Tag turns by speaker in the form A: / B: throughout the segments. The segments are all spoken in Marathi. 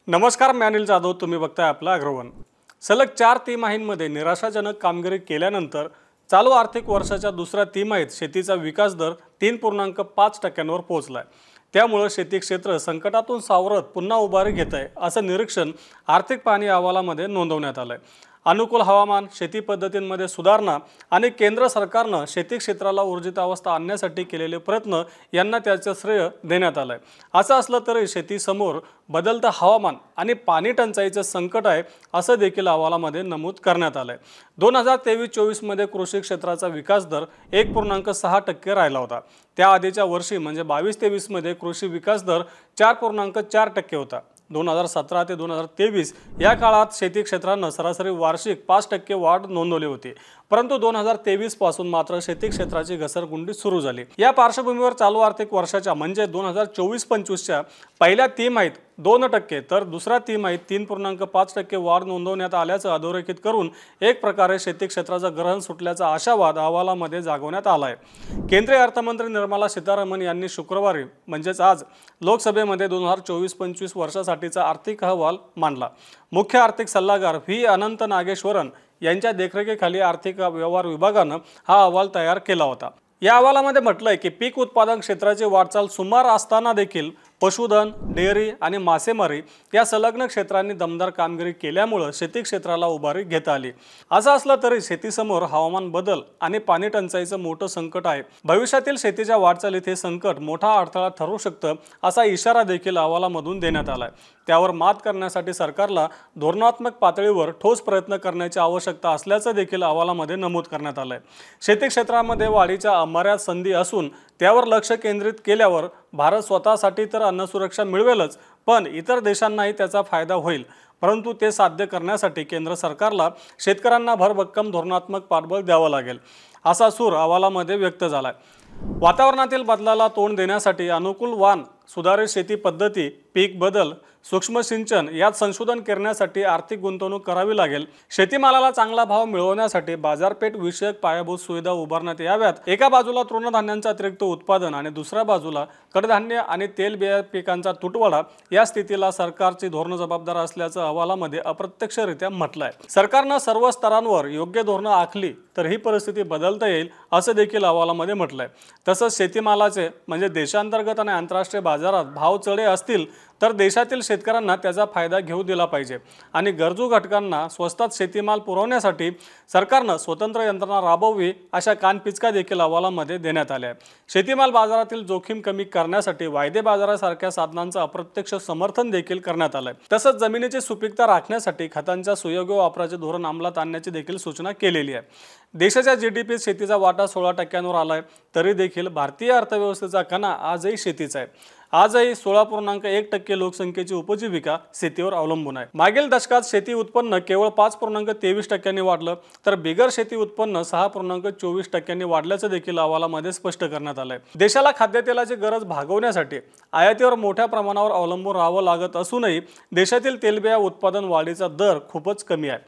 A: नमस्कार, मी अनिल जाधव. तुम्ही बघताय आपला अग्रवन. सलग 4 तिमाहींमध्ये निराशाजनक कामगिरी केल्यानंतर चालू आर्थिक वर्षाच्या दुसऱ्या तिमाहीत शेतीचा विकास दर 3.5% पोहोचलाय. त्यामुळे शेती क्षेत्र संकटातून सावरत पुन्हा उभारी घेत आहे, असं निरीक्षण आर्थिक पाहणी अहवालामध्ये नोंदवण्यात आलंय. अनुकूल हवामान, शेती पद्धतींमध्ये सुधारणा आणि केंद्र सरकारनं शेती क्षेत्राला ऊर्जित अवस्था आणण्यासाठी केलेले प्रयत्न यांना त्याचं श्रेय देण्यात आलंय. असं असलं तरी शेतीसमोर बदलतं हवामान आणि पाणी टंचाईचं संकट आहे, असं देखील अहवालामध्ये नमूद करण्यात आलंय. 2023-24 मध्ये कृषी क्षेत्राचा विकास दर 1.6% राहिला होता. त्याआधीच्या वर्षी म्हणजे 22-23 मध्ये कृषी विकास दर 4.4% होता. 2017 ते 2023 या काळात शेती क्षेत्रानं सरासरी वार्षिक 5% वाढ नोंदवली होती. परंतु 2023 पासून मात्र शेती क्षेत्राची घसरगुंडी सुरू झाली. या पार्श्वभूमीवर चालू आर्थिक वर्षाच्या म्हणजे 2024-25च्या पहिल्या तिमाहीत 2% तर दुसऱ्या तिमाहीत 3.5% वाढ नोंदवण्यात आल्याचं अधोरेखित करून एक प्रकारे शेती क्षेत्राचं ग्रहण सुटल्याचा आशावाद अहवालामध्ये जागवण्यात आलाय. केंद्रीय अर्थमंत्री निर्मला सीतारामन यांनी शुक्रवारी म्हणजेच आज लोकसभेमध्ये 2024-25 वर्षासाठीचा आर्थिक अहवाल मांडला. मुख्य आर्थिक सल्लागार व्ही अनंत नागेश्वरन यांच्या देखरेखीखाली आर्थिक व्यवहार विभागानं हा अहवाल तयार केला होता. या अहवालामध्ये म्हटलंय की पीक उत्पादन क्षेत्राची वाटचाल सुमार असताना देखील पशुधन, डेअरी आणि मासेमारी या संलग्न क्षेत्रांनी दमदार कामगिरी केल्यामुळे शेती क्षेत्राला उभारी घेता आली. असं असलं तरी शेतीसमोर हवामान बदल आणि पाणी टंचाईचं मोठं संकट आहे. भविष्यातील शेतीच्या वाटचालीत हे संकट मोठा अडथळा ठरू शकतं, असा इशारा देखील अहवालामधून देण्यात आलाय. त्यावर मात करण्यासाठी सरकारला धोरणात्मक पातळीवर ठोस प्रयत्न करण्याची आवश्यकता असल्याचं देखील अहवालामध्ये नमूद करण्यात आलंय. शेती क्षेत्रामध्ये वाढीच्या अमर्याद संधी असून त्यावर लक्ष केंद्रित केल्यावर भारत स्वतःसाठी तर अन्नसुरक्षा मिळवेलच, पण इतर देशांनाही त्याचा फायदा होईल. परंतु ते साध्य करण्यासाठी केंद्र सरकारला शेतकऱ्यांना भरभक्कम धोरणात्मक पाठबळ द्यावं लागेल, असा सूर अहवालामध्ये व्यक्त झालाय. वातावरणातील बदलाला तोंड देण्यासाठी अनुकूल वाण, सुधारित शेती पद्धती, पीक बदल, सूक्ष्म सिंचन यात संशोधन करण्यासाठी आर्थिक गुंतवणूक करावी लागेल. शेतीमालाला चांगला भाव मिळवण्यासाठी बाजारपेठ विषयक पायाभूत सुविधा उभारण्यात याव्यात. एका बाजूला तृणधान्यांचं अतिरिक्त उत्पादन आणि दुसऱ्या बाजूला कडधान्य आणि तेलबिया पिकांचा तुटवडा, या स्थितीला सरकारची धोरणं जबाबदार असल्याचं अहवालामध्ये अप्रत्यक्षरित्या म्हटलंय. सरकारनं सर्व स्तरांवर योग्य धोरणं आखली तर ही परिस्थिती बदलता येईल, असं देखील अहवालामध्ये म्हटलंय. तसंच शेतीमालाचे म्हणजे देशांतर्गत आणि आंतरराष्ट्रीय बाजारात भाव चढे असतील तर देशातील शेतकऱ्यांना त्याचा फायदा घेऊ दिला पाहिजे आणि गरजू घटकांना स्वस्तात शेतीमाल पुरवण्यासाठी सरकारनं स्वतंत्र यंत्रणा राबवावी, अशा कानपिचका देखील अहवालामध्ये देण्यात आल्या. शेतीमाल बाजारातील जोखीम कमी करण्यासाठी वायदे बाजारासारख्या साधनांचं अप्रत्यक्ष समर्थन देखील करण्यात आलंय. तसंच जमिनीची सुपीकता राखण्यासाठी खतांच्या सुयोग्य वापराचे धोरण अंमलात आणण्याची देखील सूचना केलेली आहे. देशाच्या जीडीपीत शेतीचा वाटा 16%वर आलाय, तरी देखील भारतीय अर्थव्यवस्थेचा कणा आजही शेतीचा आहे. आजही 16.1% लोकसंख्येची उपजीविका शेतीवर अवलंबून आहे. मागील दशकात शेती उत्पन्न केवळ 5.23% वाढलं, तर बिगर शेती उत्पन्न 6.24% वाढल्याचं देखील अहवालामध्ये स्पष्ट करण्यात आलंय. देशाला खाद्यतेलाची गरज भागवण्यासाठी आयातीवर मोठ्या प्रमाणावर अवलंबून राहावं लागत असूनही देशातील तेलबिया उत्पादन वाढीचा दर खूपच कमी आहे.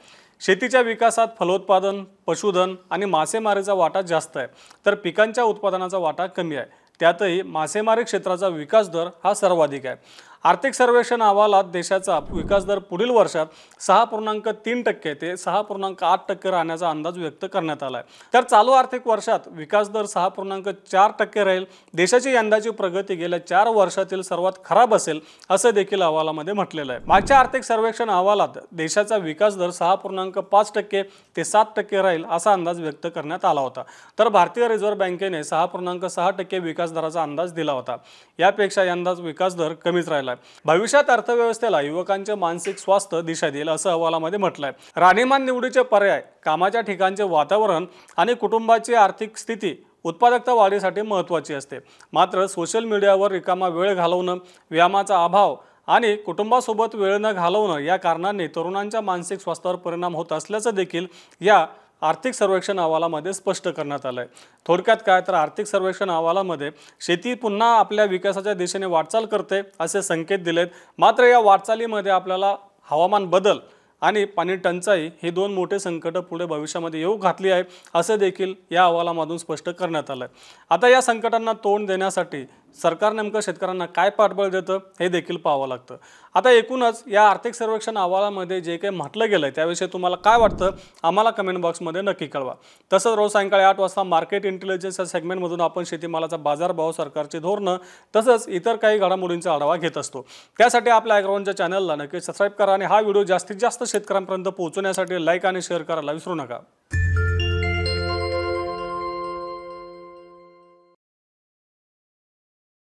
A: शेतीच्या विकासात फलोत्पादन, पशुधन आणि मासेमारीचा वाटा जास्त आहे, तर पिकांच्या उत्पादनाचा वाटा कमी आहे. त्यातही मासेमारी क्षेत्राचा विकास दर हा सर्वाधिक आहे. आर्थिक सर्वेक्षण अहवालात देशाचा विकास दर पुढील वर्षात 6.3% ते 6.8% राहण्याचा अंदाज व्यक्त करण्यात आला आहे. तर चालू आर्थिक वर्षात विकास दर 6.4% राहील. देशाची यंदाची प्रगती गेल्या 4 वर्षातील सर्वात खराब असेल, असं देखील अहवालामध्ये म्हटलेलं आहे. मागच्या आर्थिक सर्वेक्षण अहवालात देशाचा विकास दर 6.5% ते 7% राहील, असा अंदाज व्यक्त करण्यात आला होता. तर भारतीय रिझर्व्ह बँकेने 6.6% विकास दराचा अंदाज दिला होता. यापेक्षा यंदाच विकास दर कमीच राहिला. भविष्यात अर्थव्यवस्थेला युवकांचे मानसिक स्वास्थ्य दिशा देईल, असं अहवालामध्ये म्हटलंय. राहणीमान निवडीचे पर्याय, कामाच्या ठिकाणचे वातावरण आणि कुटुंबाची आर्थिक स्थिती उत्पादकता वाढीसाठी महत्त्वाची असते. मात्र सोशल मीडियावर रिकामा वेळ घालवणं, व्यायामाचा अभाव आणि कुटुंबासोबत वेळ न घालवणं या कारणांनी तरुणांच्या मानसिक स्वास्थ्यावर परिणाम होत असल्याचं देखील या आर्थिक सर्वेक्षण अहवालामध्ये स्पष्ट करण्यात आलंय. थोडक्यात काय तर आर्थिक सर्वेक्षण अहवालामध्ये शेती पुन्हा आपल्या विकासाच्या दिशेने वाटचाल करते असे संकेत दिलेत. मात्र या वाटचालीमध्ये आपल्याला हवामान बदल आणि पाणी टंचाई हे दोन मोठे संकट पुढे भविष्यामध्ये येऊ घातली आहे असं देखील या अहवालामधून स्पष्ट करण्यात आलं आहे। आता या संकटांना तोंड देण्यासाठी सरकार नेमकं शेतकऱ्यांना काय पाठबळ देतं हे देखील पाहावं लागतं। आता एकूणच या आर्थिक सर्वेक्षण अहवालामध्ये जे काही म्हटलं गेलं आहे त्याविषयी तुम्हाला काय वाटतं आम्हाला कमेंट बॉक्समध्ये नक्की कळवा। तसंच रोज सायंकाळी 8 वाजता मार्केट इंटेलिजन्स या सेगमेंटमधून आपण शेतीमालाचा बाजारभाव, सरकारची धोरणं तसंच इतर काही घडामोडींचा आढावा घेत असतो। त्यासाठी आपल्या ॲग्रोवनच्या चॅनलला नक्की सबस्क्राईब करा आणि हा व्हिडिओ जास्तीत जास्त शेतकऱ्यांपर्यंत पोहोचवण्यासाठी लाईक आणि शेअर करायला विसरू नका।